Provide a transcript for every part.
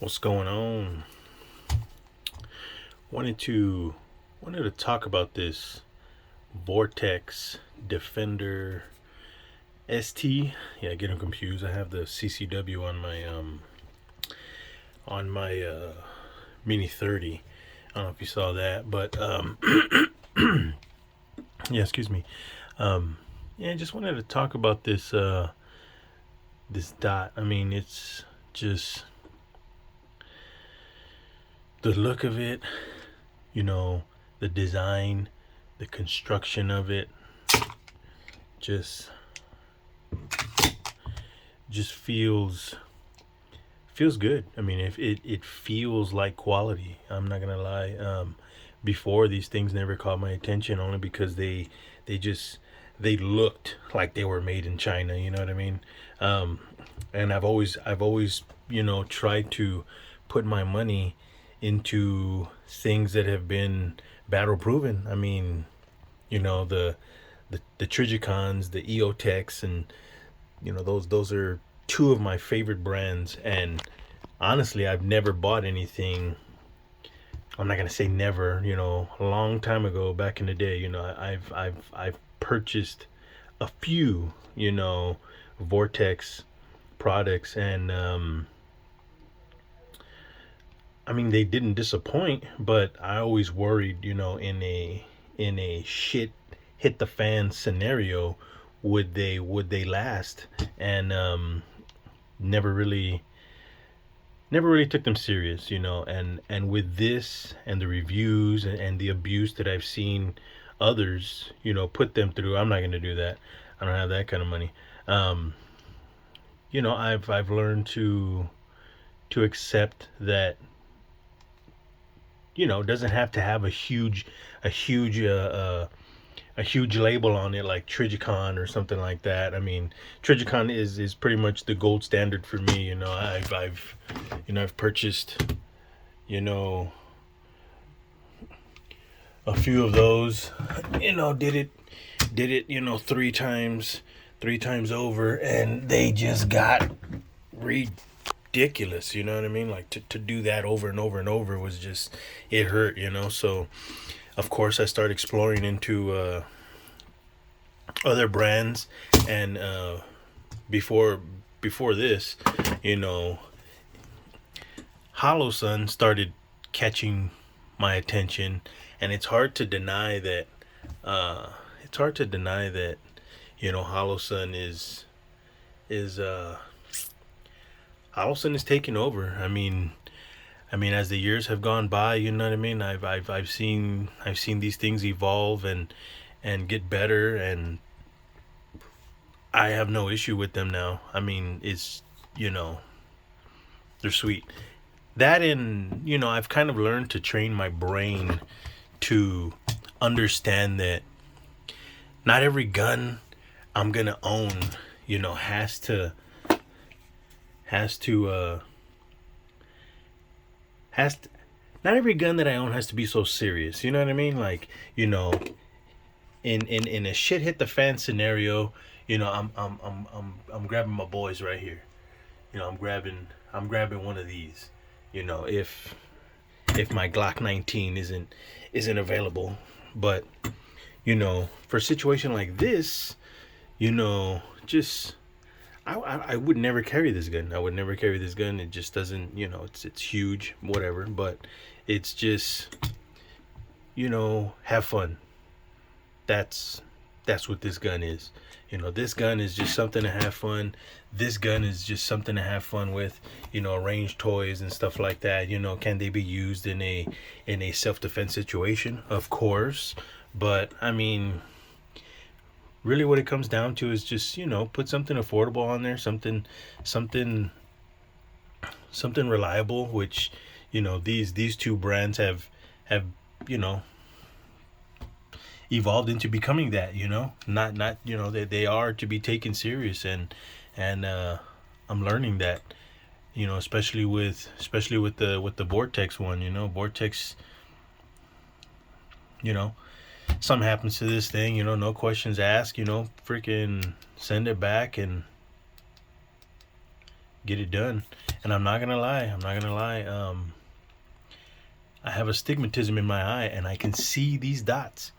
What's going on? Wanted to wanted to talk about this Vortex Defender ST. Yeah, getting confused. I have the CCW on my Mini 30. I don't know if you saw that, but yeah, excuse me. Yeah, just wanted to talk about this dot. I mean, it's just the look of it, the design, the construction of it, just feels good. I mean, if it feels like quality. I'm not gonna lie. Before, these things never caught my attention, only because they just they looked like they were made in China. You know what I mean? Um, and I've always tried to put my money into things that have been battle proven. I mean, the Trigicons, the EOTechs, and those are two of my favorite brands. And honestly, I've never bought anything. I'm not gonna say never. A long time ago, back in the day, I've purchased a few, Vortex products, and I mean, they didn't disappoint, but I always worried, in a shit hit the fan scenario, would they last? And never really never really took them serious, and with this and the reviews and the abuse that I've seen others, put them through, I'm not going to do that. I don't have that kind of money. Um, I've learned to accept that, it doesn't have to have a huge a huge label on it like Trigicon or something like that. I mean, Trigicon is pretty much the gold standard for me. I've purchased, you know a few of those. Did it three times over, and they just got ridiculous. You know what I mean? Like, to do that over and over and over was just, it hurt. So of course I started exploring into other brands, and before this, you know Hollow Sun started catching my attention. And it's hard to deny that, uh it's hard to deny that, Hollow Sun is Hollow Sun is taking over. I mean, as the years have gone by, you know what I mean. I've seen these things evolve and get better, and I have no issue with them now. I mean, it's you know they're sweet. That, and I've kind of learned to train my brain to understand that not every gun I'm gonna own, has to has to, not every gun that I own has to be so serious. You know what I mean? Like, in a shit hit the fan scenario, I'm grabbing my boys right here. I'm grabbing one of these. If my Glock 19 isn't available, but for a situation like this, just I would never carry this gun. I would never carry this gun. It just doesn't, it's huge, whatever. But it's just, have fun. That's what this gun is. This gun is just something to have fun. This gun is just something to have fun with. Range toys and stuff like that. Can they be used in a self defense situation? Of course, but I mean, really, what it comes down to is just, put something affordable on there, something something reliable, which, these two brands have you know evolved into becoming that. Not they are to be taken serious, and I'm learning that, especially with the Vortex one. Vortex, you know something happens to this thing, no questions asked, freaking send it back and get it done. And I'm not gonna lie, I have astigmatism in my eye, and I can see these dots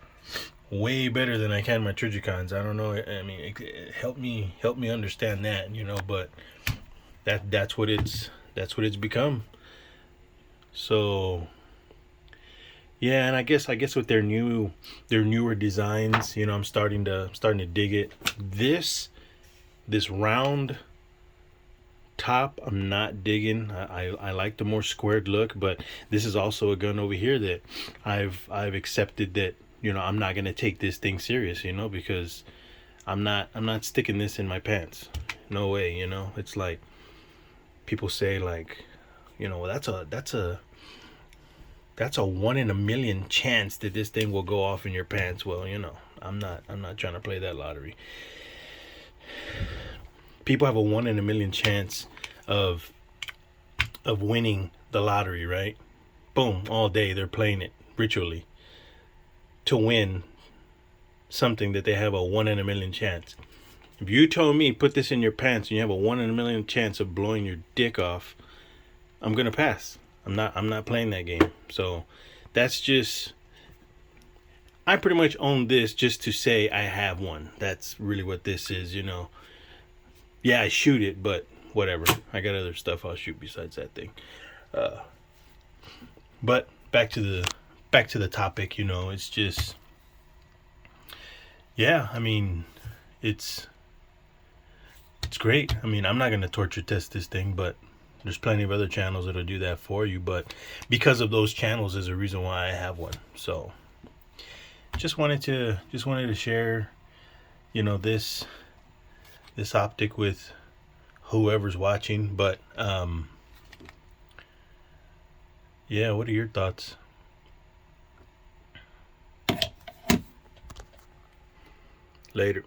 way better than I can my Trigicons. I don't know. I mean, help me understand that, But that's what it's become. So yeah, and I guess with their newer designs, I'm starting to dig it. This round top, I'm not digging. I like the more squared look, but this is also a gun over here that I've accepted that I'm not gonna take this thing serious, because I'm not sticking this in my pants. No way, It's like people say, like, well, that's a 1 in a million chance that this thing will go off in your pants. Well, I'm not trying to play that lottery. People have a 1 in a million chance of winning the lottery, right? Boom, all day they're playing it ritually to win something that they have a 1 in a million chance. If you told me put this in your pants and you have a 1 in a million chance of blowing your dick off, I'm gonna pass. I'm not playing that game. So that's just, I pretty much own this just to say I have one. That's really what this is. Yeah, I shoot it, but whatever. I got other stuff I'll shoot besides that thing. But back to the topic. It's just, yeah. I mean, it's great. I mean, I'm not gonna torture test this thing, but there's plenty of other channels that'll do that for you. But because of those channels, is a reason why I have one. So just wanted to share, this optic with whoever's watching. But yeah, what are your thoughts? Later.